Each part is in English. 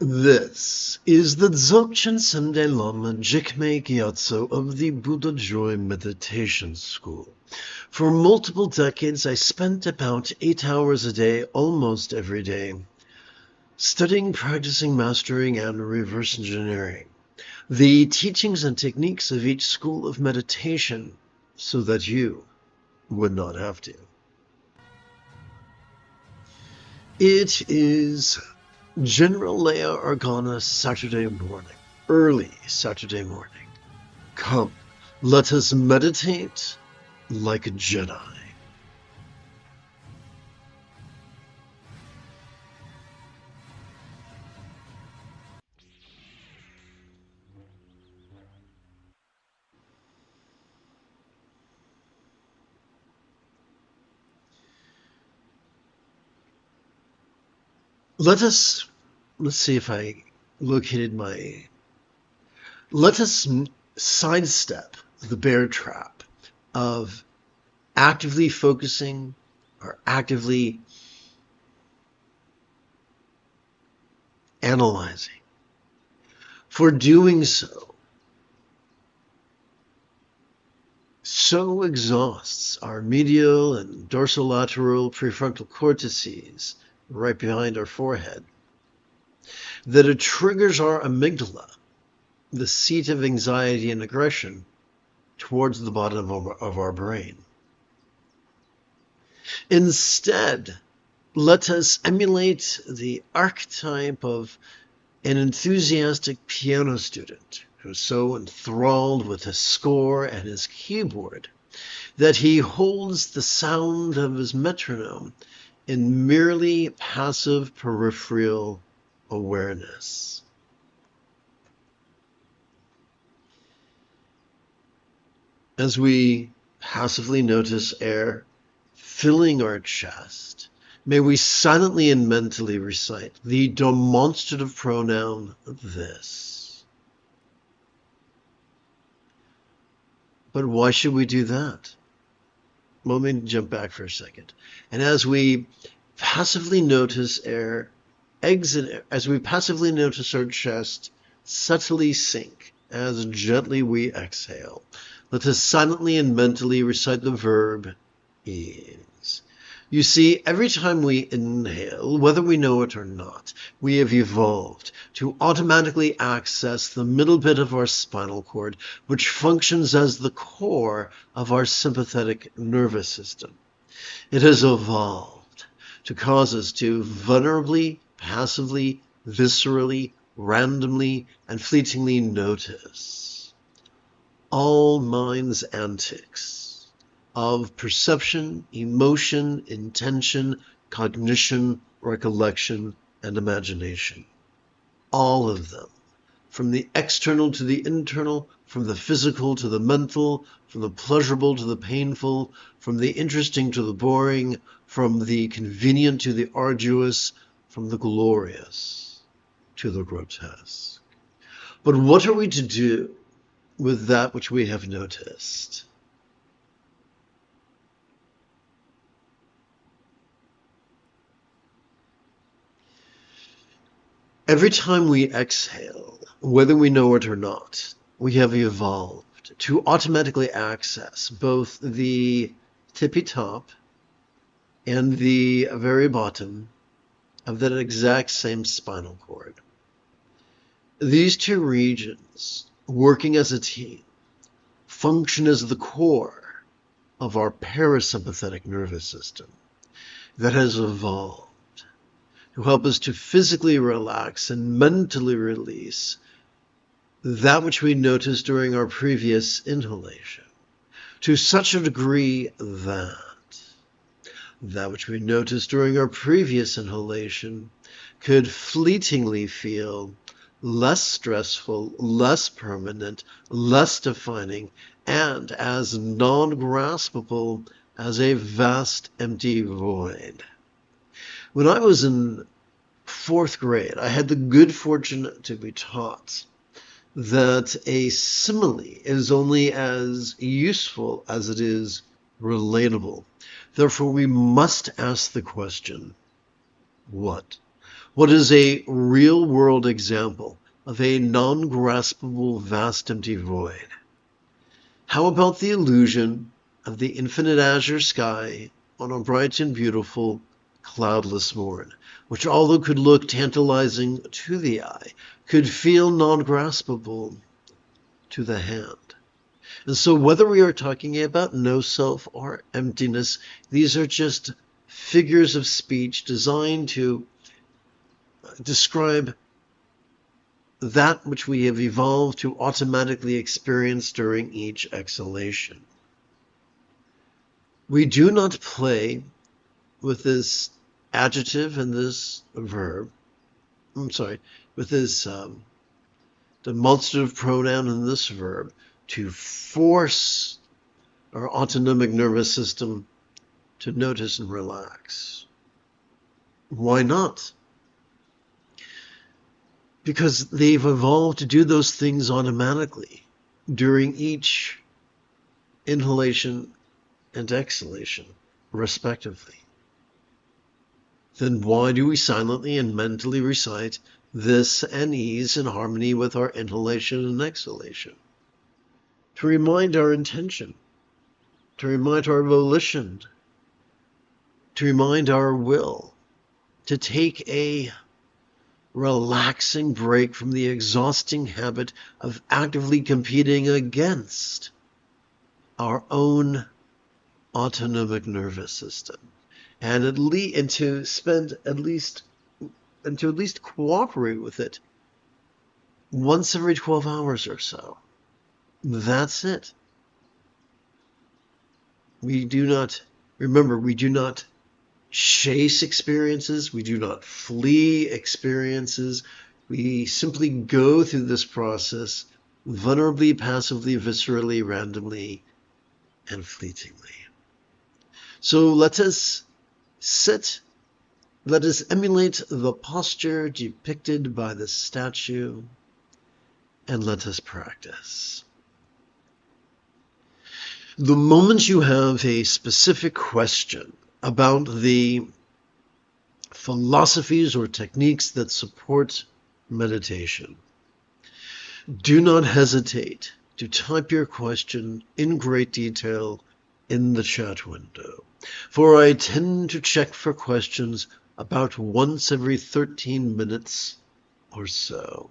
This is the Dzogchen Sunday Lama Jigme Gyatso of the Buddha Joy Meditation School. For multiple decades, I spent about 8 hours a day, almost every day, studying, practicing, mastering, and reverse engineering the teachings and techniques of each school of meditation so that you would not have to. It is General Leia Organa Saturday morning, early Saturday morning. Come, let us meditate like a Jedi. Let's see if I located let us sidestep the bear trap of actively focusing or actively analyzing. For doing so exhausts our medial and dorsolateral prefrontal cortices right behind our forehead that it triggers our amygdala, the seat of anxiety and aggression, towards the bottom of our brain. Instead, let us emulate the archetype of an enthusiastic piano student who's so enthralled with his score and his keyboard that he holds the sound of his metronome in merely passive peripheral awareness. As we passively notice air filling our chest, may we silently and mentally recite the demonstrative pronoun this. But why should we do that? Well, let me jump back for a second. And as we passively notice air exit, as we passively notice our chest subtly sink, as gently we exhale, let us silently and mentally recite the verb ease. You see, every time we inhale, whether we know it or not, we have evolved to automatically access the middle bit of our spinal cord, which functions as the core of our sympathetic nervous system. It has evolved to cause us to vulnerably, passively, viscerally, randomly, and fleetingly notice all mind's antics of perception, emotion, intention, cognition, recollection, and imagination. All of them, from the external to the internal, from the physical to the mental, from the pleasurable to the painful, from the interesting to the boring, from the convenient to the arduous, from the glorious to the grotesque. But what are we to do with that which we have noticed? Every time we exhale, whether we know it or not, we have evolved to automatically access both the tippy top and the very bottom of that exact same spinal cord. These two regions, working as a team, function as the core of our parasympathetic nervous system that has evolved to help us to physically relax and mentally release that which we noticed during our previous inhalation, to such a degree that which we noticed during our previous inhalation could fleetingly feel less stressful, less permanent, less defining, and as non-graspable as a vast empty void. When I was in 4th grade, I had the good fortune to be taught that a simile is only as useful as it is relatable. Therefore, we must ask the question, what? What is a real-world example of a non-graspable vast empty void? How about the illusion of the infinite azure sky on a bright and beautiful cloudless morn, which although could look tantalizing to the eye, could feel non-graspable to the hand? And so whether we are talking about no self or emptiness, these are just figures of speech designed to describe that which we have evolved to automatically experience during each exhalation. We do not play with this adjective and this verb. With this demonstrative pronoun and this verb to force our autonomic nervous system to notice and relax. Why not? Because they've evolved to do those things automatically during each inhalation and exhalation, respectively. Then why do we silently and mentally recite this and ease in harmony with our inhalation and exhalation? To remind our intention, to remind our volition, to remind our will, to take a relaxing break from the exhausting habit of actively competing against our own autonomic nervous system, and to at least cooperate with it once every 12 hours or so. That's it. We do not chase experiences. We do not flee experiences. We simply go through this process vulnerably, passively, viscerally, randomly, and fleetingly. So let us sit. Let us emulate the posture depicted by the statue, and let us practice. The moment you have a specific question about the philosophies or techniques that support meditation, do not hesitate to type your question in great detail in the chat window, for I tend to check for questions about once every 13 minutes or so.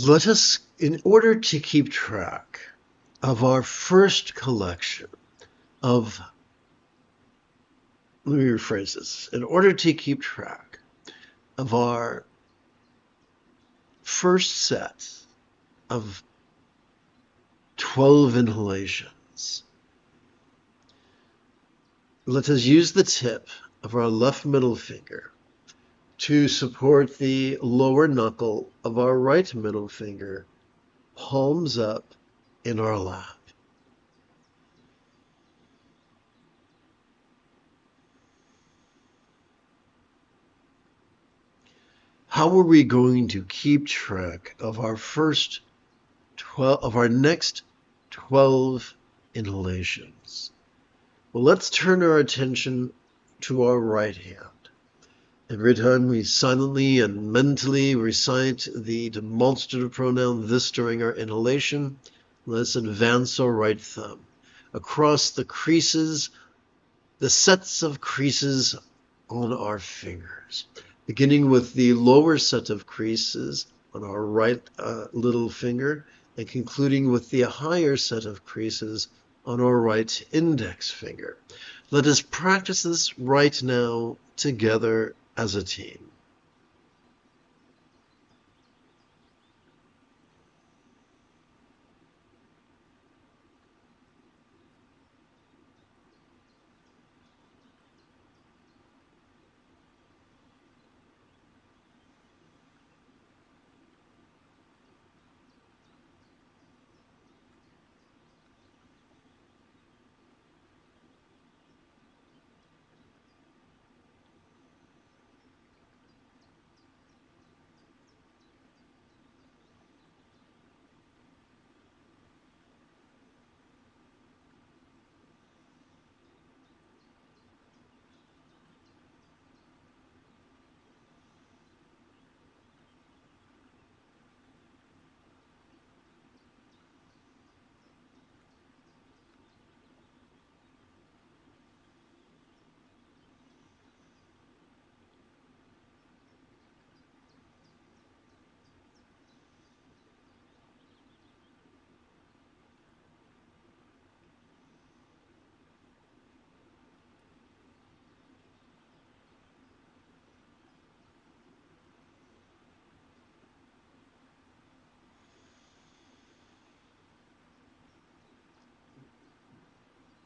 Let us, in order to keep track of our first collection of, let me rephrase this, in order to keep track of our first set of 12 inhalations, let us use the tip of our left middle finger to support the lower knuckle of our right middle finger, palms up in our lap. How are we going to keep track of our next 12 inhalations? Well, let's turn our attention to our right hand. Every time we silently and mentally recite the demonstrative pronoun this during our inhalation, let's advance our right thumb across the creases, the sets of creases on our fingers, beginning with the lower set of creases on our right little finger and concluding with the higher set of creases on our right index finger. Let us practice this right now together as a team.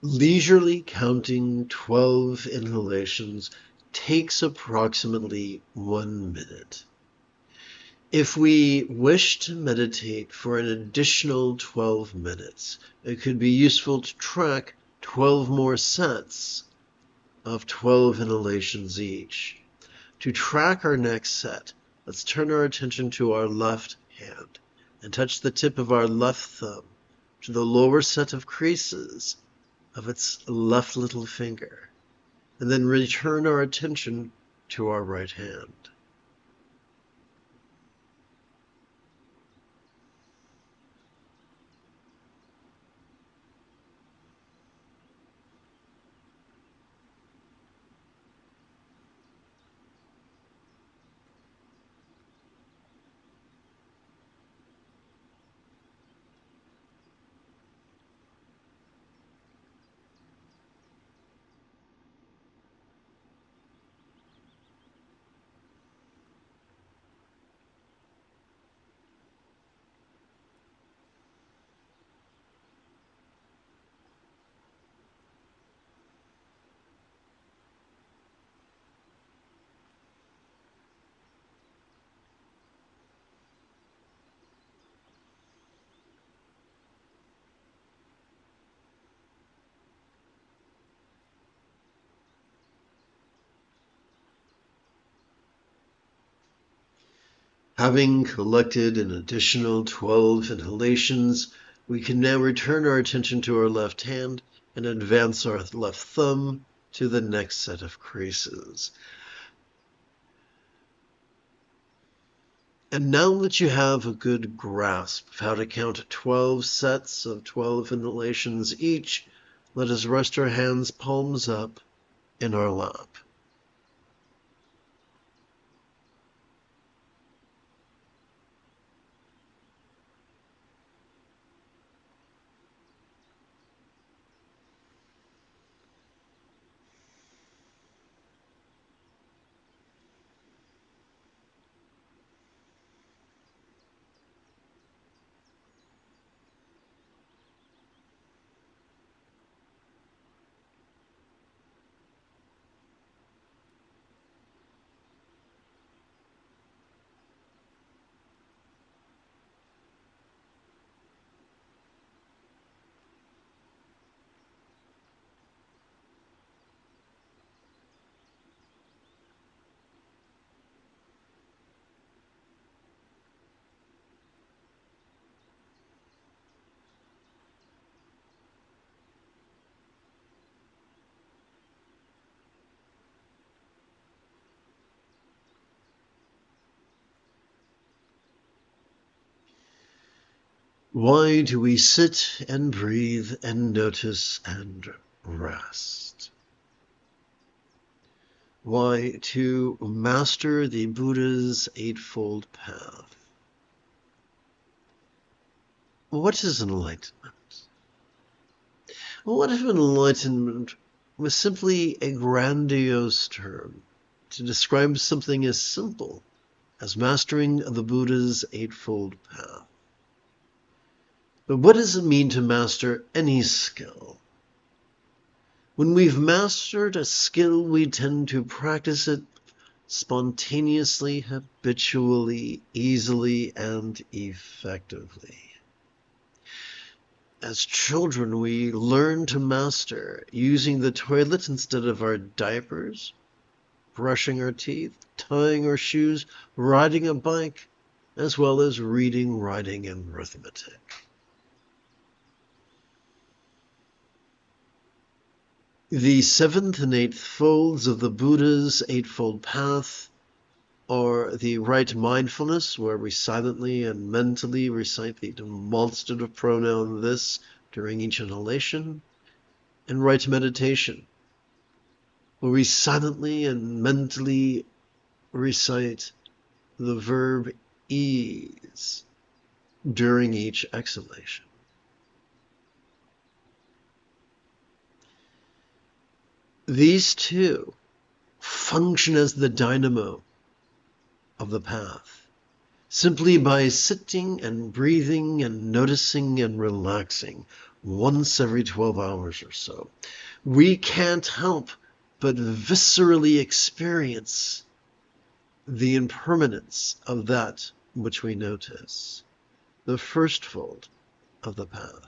Leisurely counting 12 inhalations takes approximately 1 minute. If we wish to meditate for an additional 12 minutes, it could be useful to track 12 more sets of 12 inhalations each. To track our next set, let's turn our attention to our left hand and touch the tip of our left thumb to the lower set of creases of its left little finger, and then return our attention to our right hand. Having collected an additional 12 inhalations, we can now return our attention to our left hand and advance our left thumb to the next set of creases. And now that you have a good grasp of how to count 12 sets of 12 inhalations each, let us rest our hands palms up in our lap. Why do we sit and breathe and notice and rest? Why? To master the Buddha's Eightfold Path. What is enlightenment? What if enlightenment was simply a grandiose term to describe something as simple as mastering the Buddha's Eightfold Path? But what does it mean to master any skill? When we've mastered a skill, we tend to practice it spontaneously, habitually, easily, and effectively. As children, we learn to master using the toilet instead of our diapers, brushing our teeth, tying our shoes, riding a bike, as well as reading, writing, and arithmetic. The seventh and eighth folds of the Buddha's Eightfold Path are the right mindfulness, where we silently and mentally recite the demonstrative pronoun this during each inhalation, and right meditation, where we silently and mentally recite the verb ease during each exhalation. These two function as the dynamo of the path, simply by sitting and breathing and noticing and relaxing. once every 12 hours or so. We can't help but viscerally experience the impermanence of that which we notice, the first fold of the path.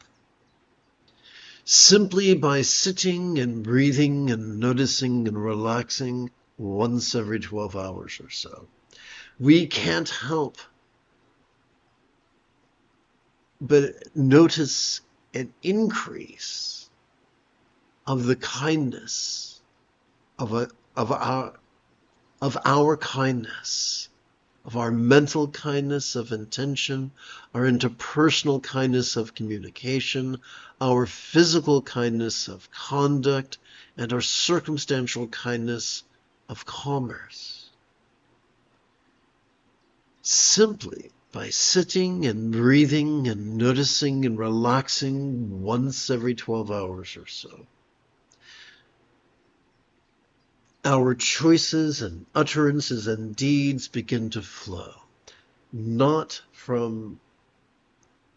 Simply by sitting and breathing and noticing and relaxing once every 12 hours or so, we can't help but notice an increase of the kindness of our kindness, of our mental kindness of intention, our interpersonal kindness of communication, our physical kindness of conduct, and our circumstantial kindness of commerce. Simply by sitting and breathing and noticing and relaxing once every 12 hours or so, our choices and utterances and deeds begin to flow, not from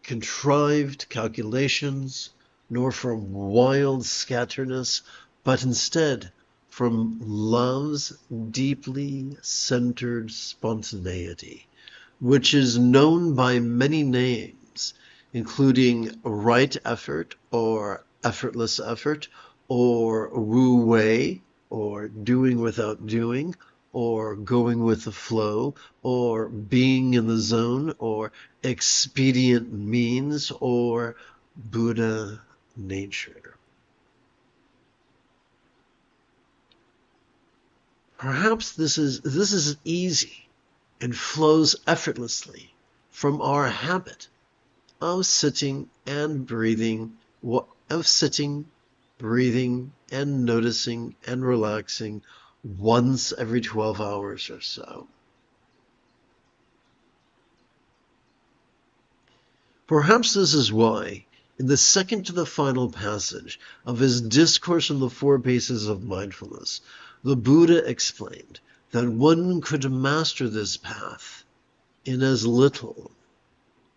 contrived calculations, nor from wild scatterness, but instead from love's deeply centered spontaneity, which is known by many names, including right effort or effortless effort, or wu wei, or doing without doing, or going with the flow, or being in the zone, or expedient means, or Buddha nature. Perhaps this is easy and flows effortlessly from our habit of sitting and breathing, and noticing and relaxing once every 12 hours or so. Perhaps this is why, in the second to the final passage of his Discourse on the Four Bases of Mindfulness, the Buddha explained that one could master this path in as little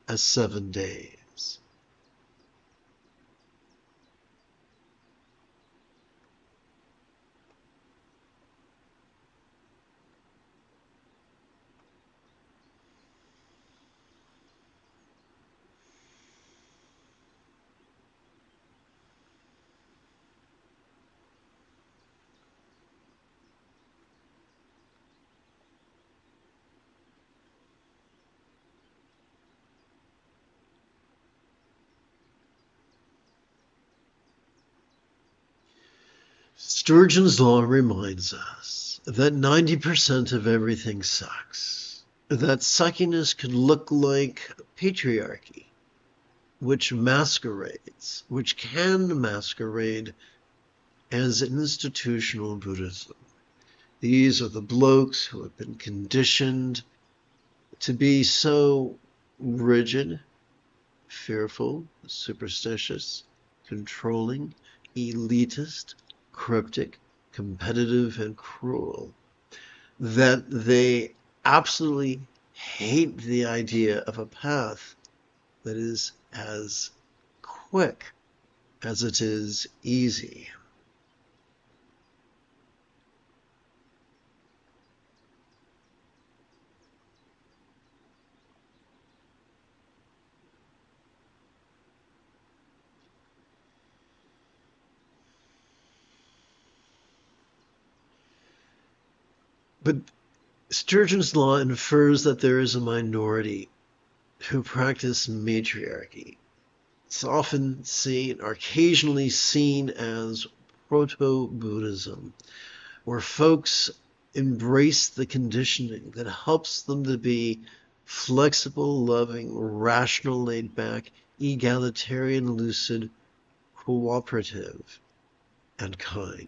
as 7 days. Sturgeon's law reminds us that 90% of everything sucks. That suckiness could look like patriarchy, which can masquerade as institutional Buddhism. These are the blokes who have been conditioned to be so rigid, fearful, superstitious, controlling, elitist, cryptic, competitive, and cruel, that they absolutely hate the idea of a path that is as quick as it is easy. But Sturgeon's law infers that there is a minority who practice matriarchy. It's often seen, or occasionally seen, as proto-Buddhism, where folks embrace the conditioning that helps them to be flexible, loving, rational, laid-back, egalitarian, lucid, cooperative, and kind.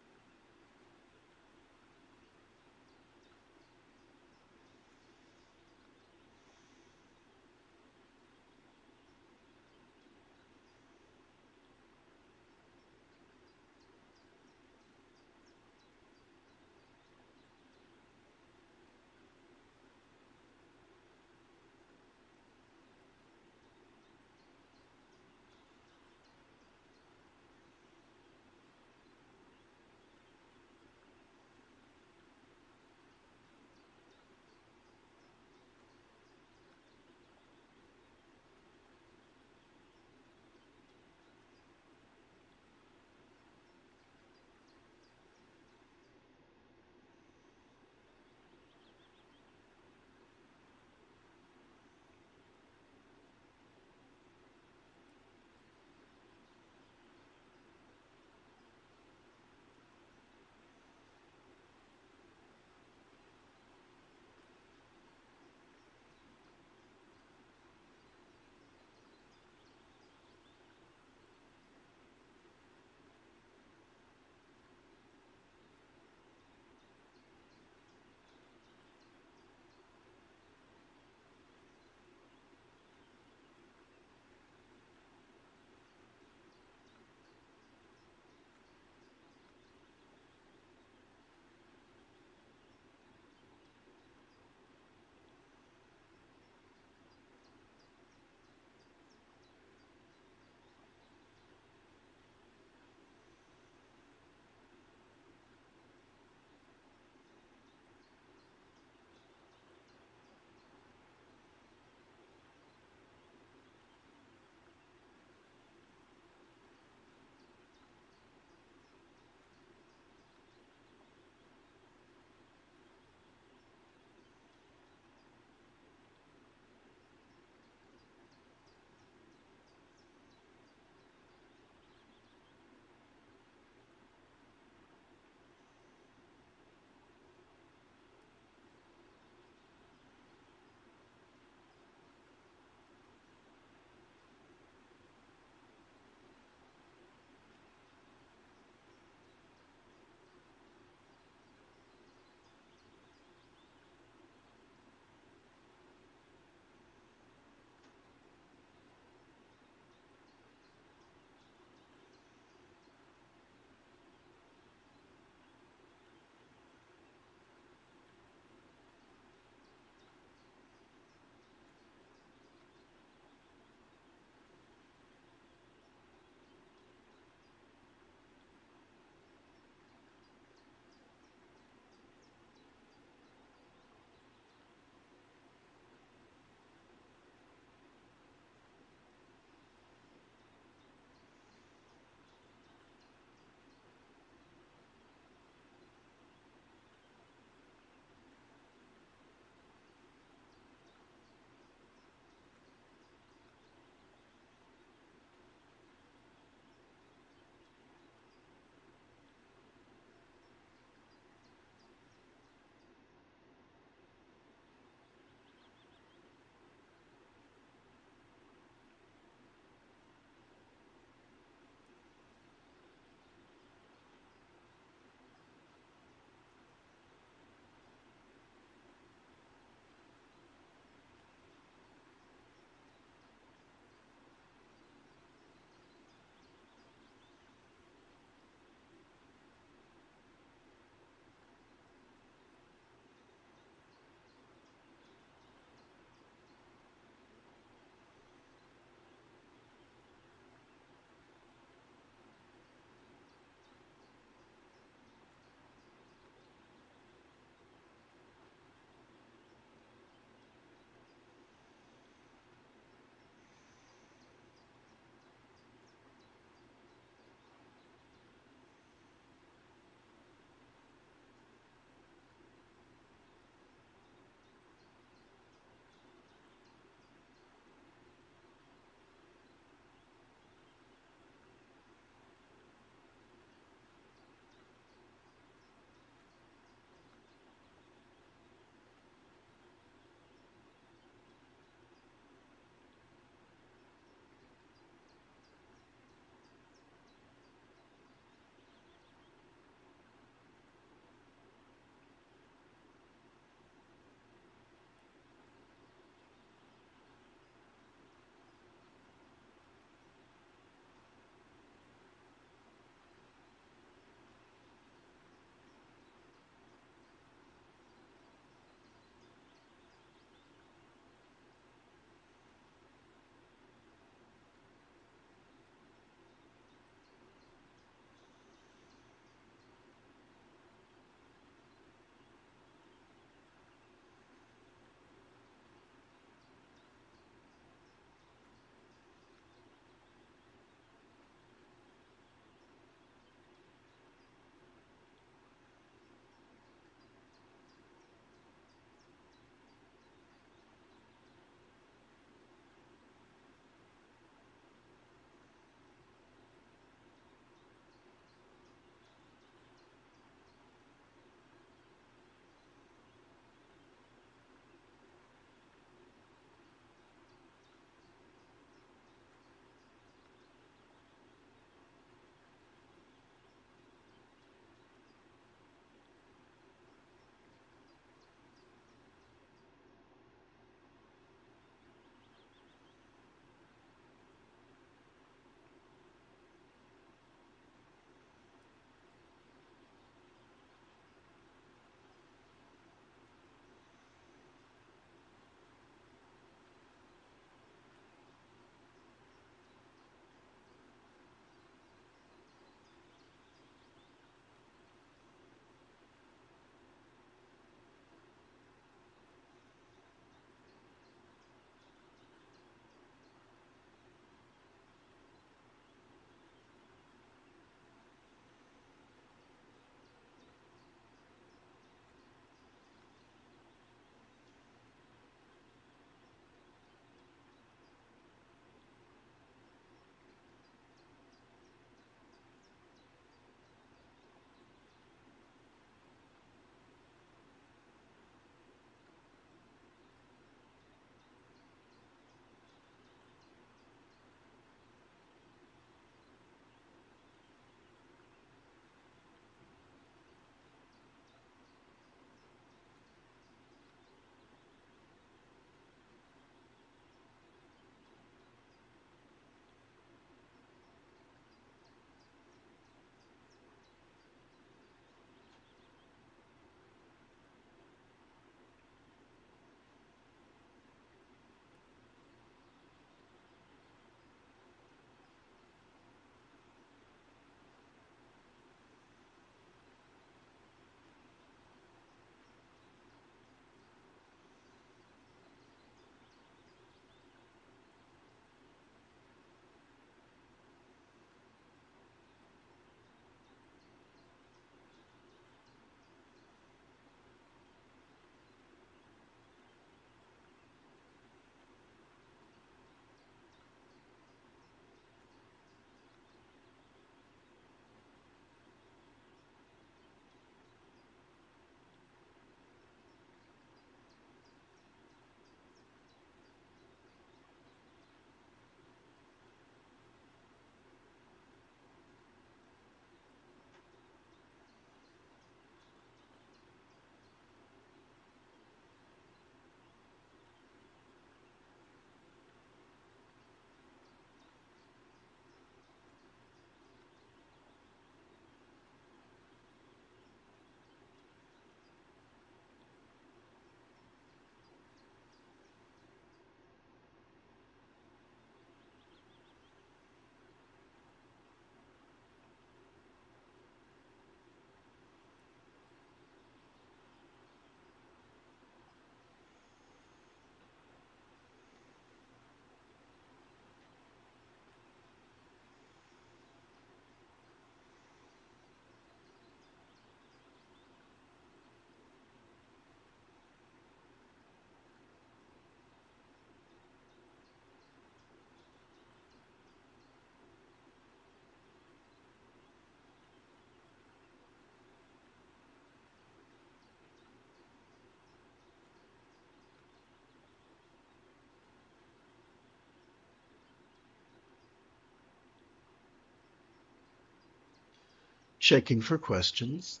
checking for questions.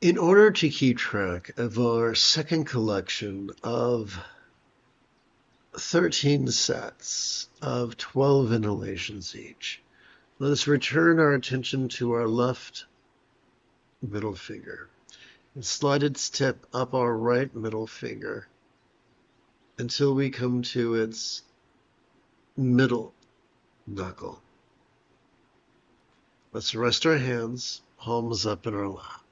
In order to keep track of our second collection of 13 sets of 12 inhalations each, let us return our attention to our left middle finger and slide its tip up our right middle finger until we come to its middle knuckle. Let's rest our hands, palms up in our lap.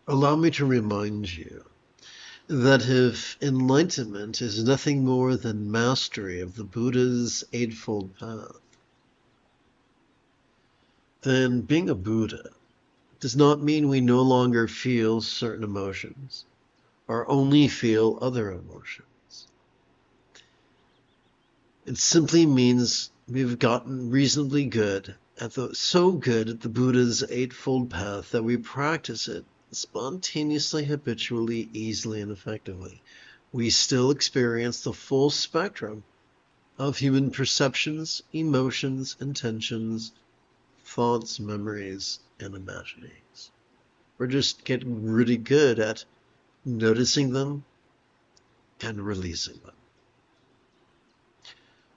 Allow me to remind you that if enlightenment is nothing more than mastery of the Buddha's Eightfold Path, then being a Buddha does not mean we no longer feel certain emotions or only feel other emotions. It simply means we've gotten reasonably good so good at the Buddha's Eightfold Path that we practice it spontaneously, habitually, easily, and effectively. We still experience the full spectrum of human perceptions, emotions, intentions, thoughts, memories, and imaginings. We're just getting really good at noticing them and releasing them.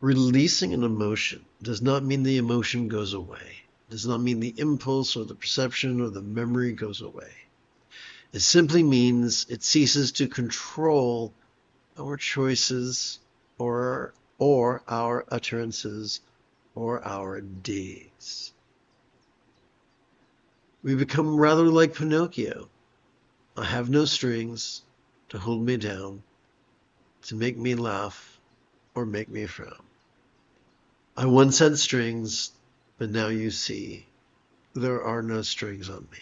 Releasing an emotion does not mean the emotion goes away. It does not mean the impulse or the perception or the memory goes away. It simply means it ceases to control our choices or our utterances or our deeds. We become rather like Pinocchio. I have no strings to hold me down, to make me laugh or make me frown. I once had strings, but now you see, there are no strings on me.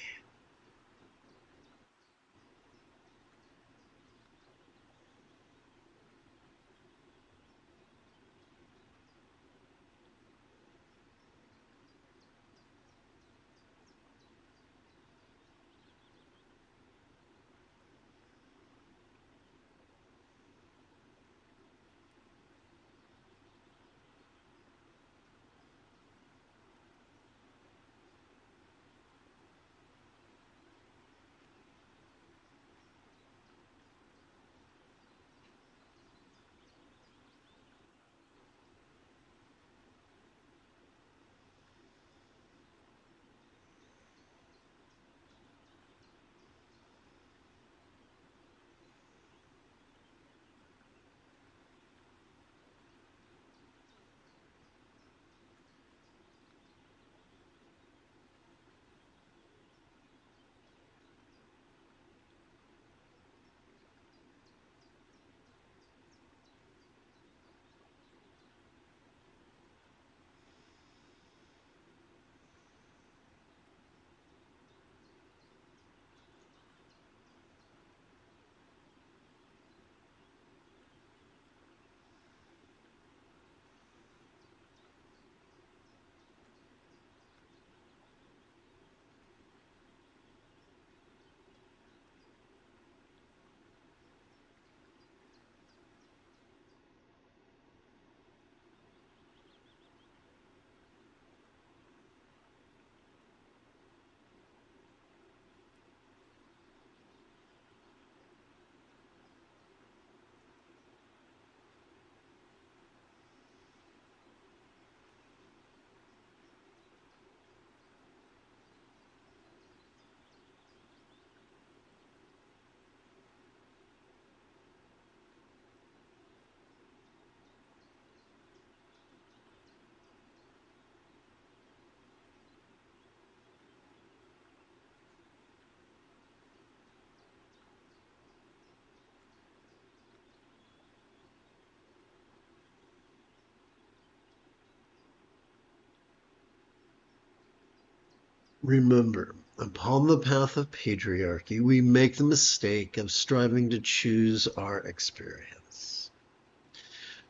Remember, upon the path of patriarchy, we make the mistake of striving to choose our experience.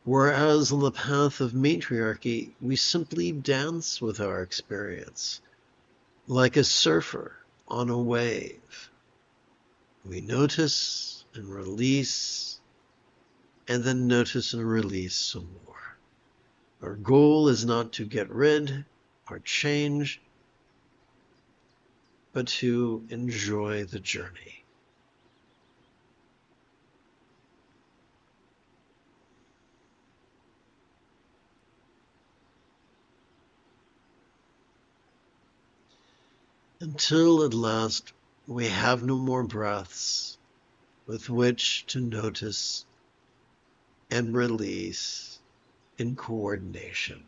Whereas on the path of matriarchy, we simply dance with our experience, like a surfer on a wave. We notice and release, and then notice and release some more. Our goal is not to get rid or change, but to enjoy the journey. Until at last we have no more breaths with which to notice and release in coordination.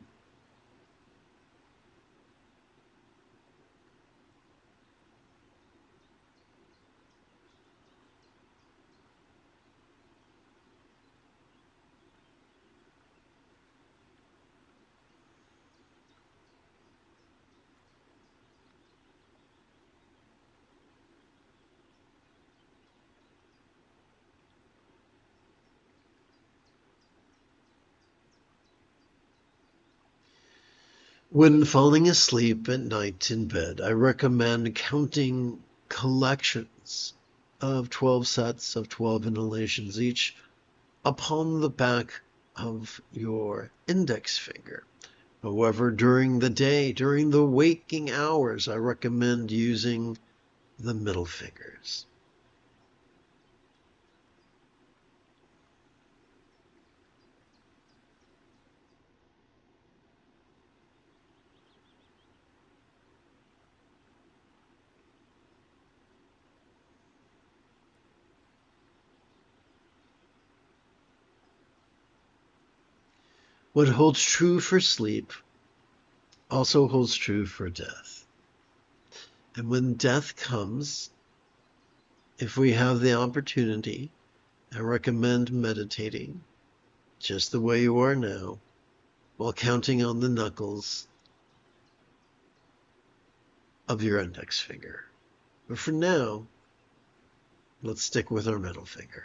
When falling asleep at night in bed, I recommend counting collections of 12 sets of 12 inhalations each upon the back of your index finger. However, during the day, during the waking hours, I recommend using the middle fingers. What holds true for sleep also holds true for death. And when death comes, if we have the opportunity, I recommend meditating just the way you are now, while counting on the knuckles of your index finger. But for now, let's stick with our middle finger.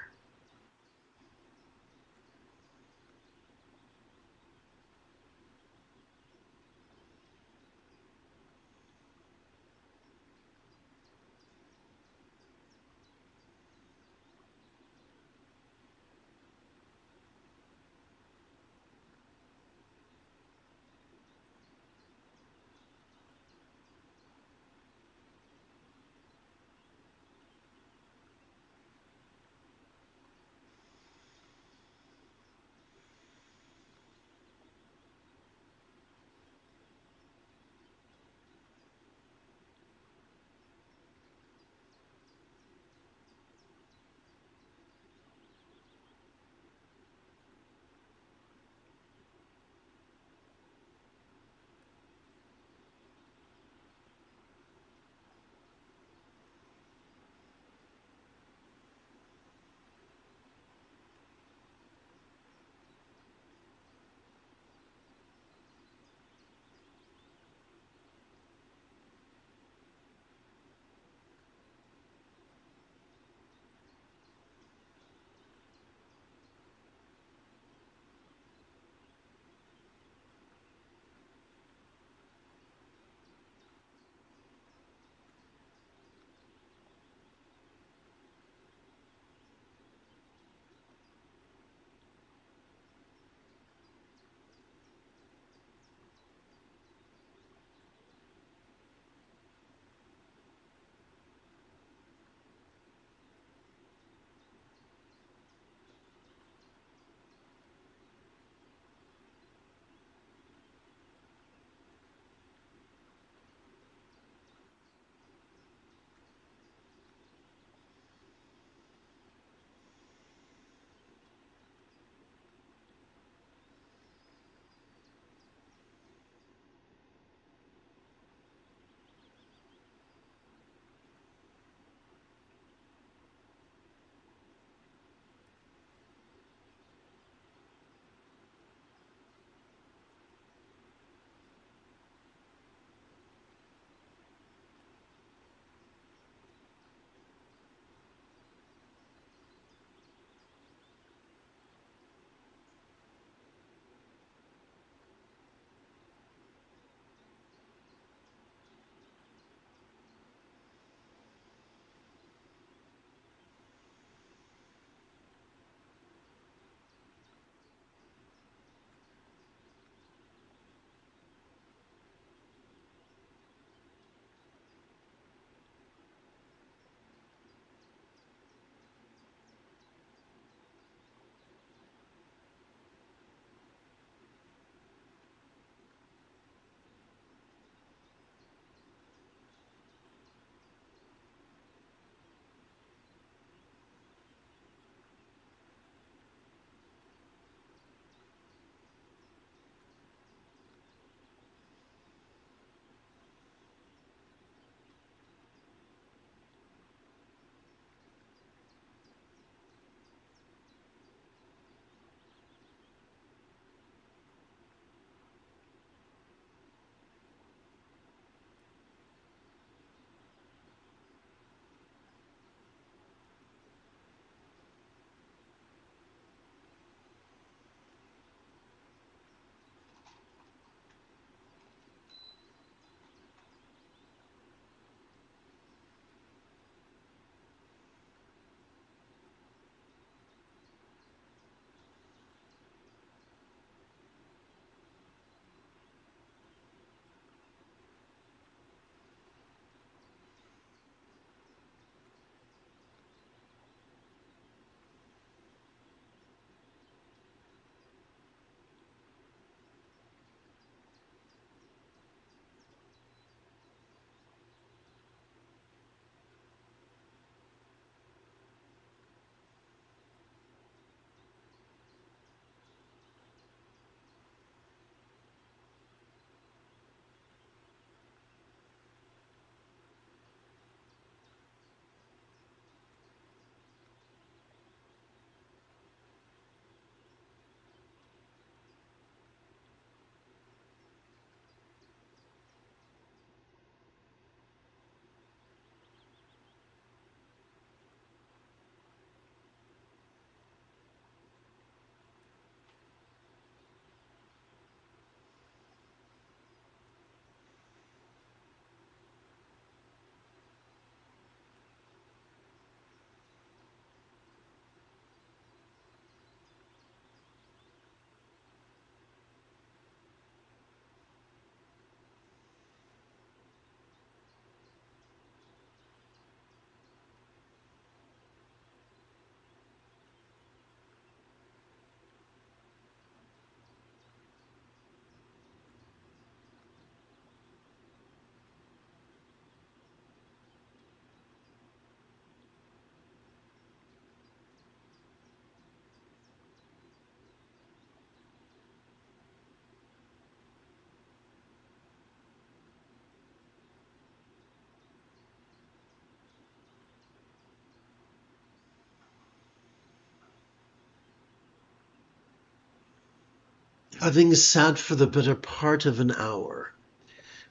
Having sat for the better part of an hour,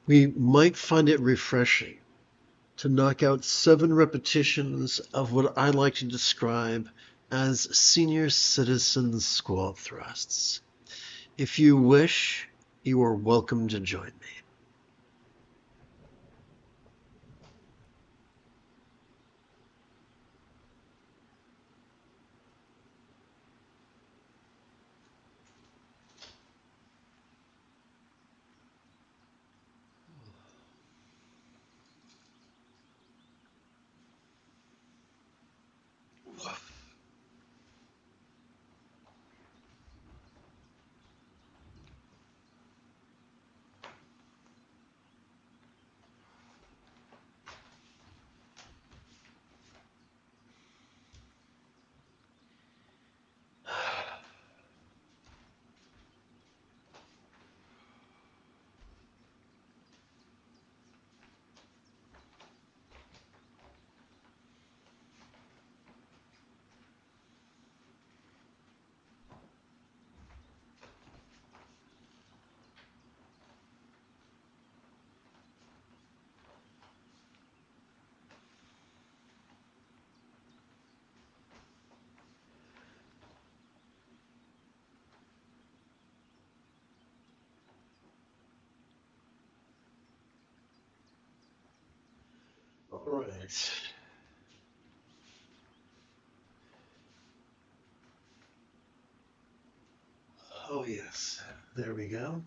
we might find it refreshing to knock out 7 repetitions of what I like to describe as senior citizen squat thrusts. If you wish, you are welcome to join me. All right. Oh, yes. There we go.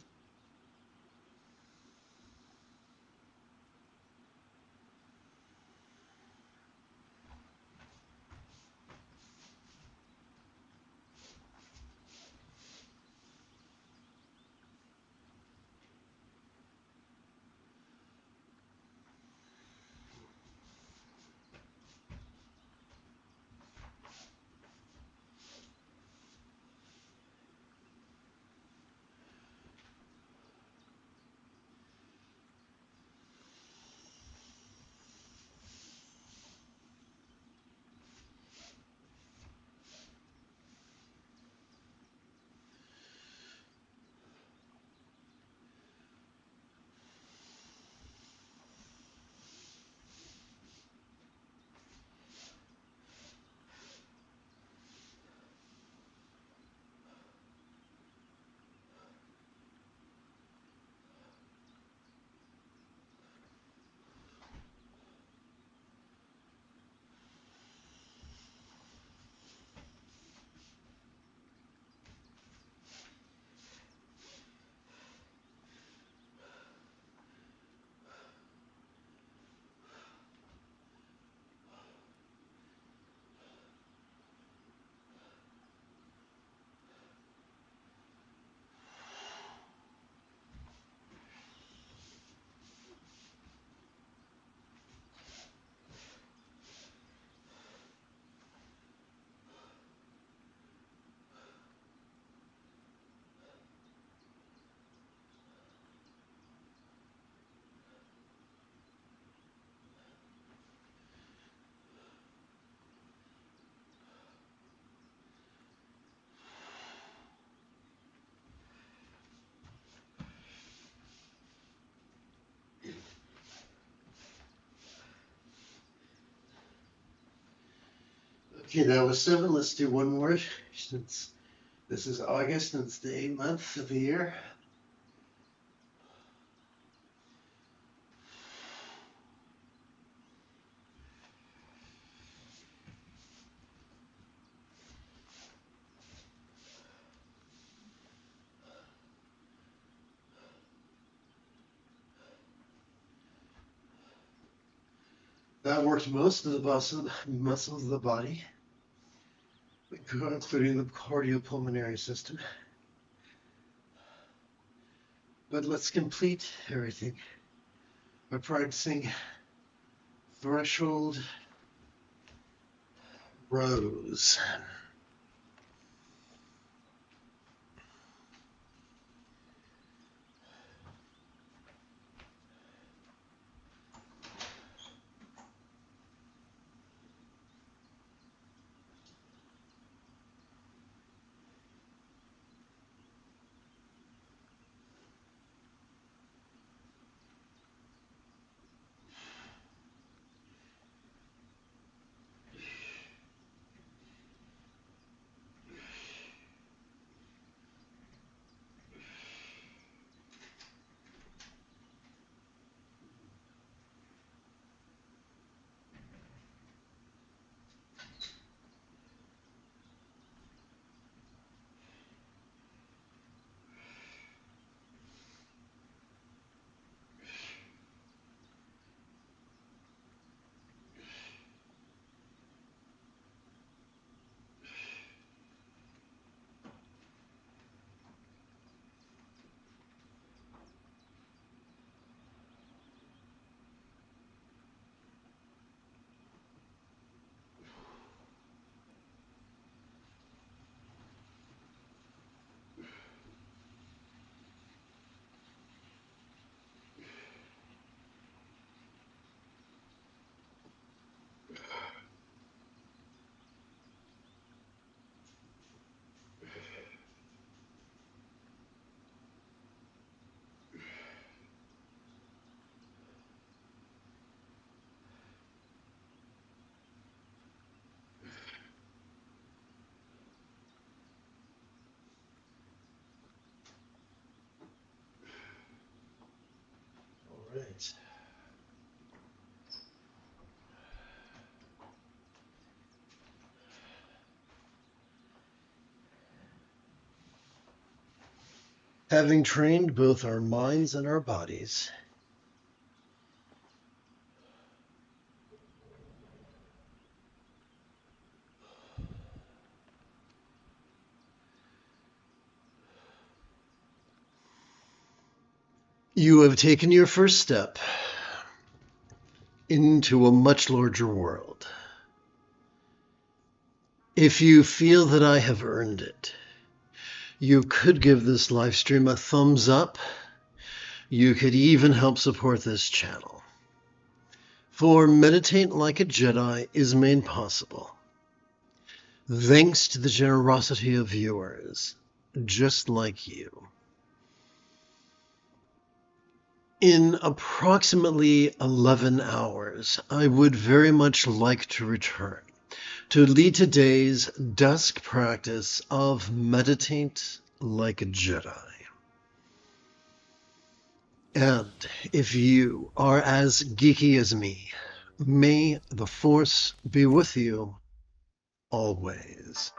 Okay, that was 7. Let's do one more since this is August and it's the 8th month of the year. That works most of the muscles of the body, including the cardiopulmonary system. But let's complete everything by practicing threshold rows. right. Having trained both our minds and our bodies, you have taken your first step into a much larger world. If you feel that I have earned it, you could give this live stream a thumbs up. You could even help support this channel. For Meditate Like a Jedi is made possible thanks to the generosity of viewers just like you. In approximately 11 hours, I would very much like to return to lead today's dusk practice of Meditate Like a Jedi. And if you are as geeky as me, may the Force be with you always.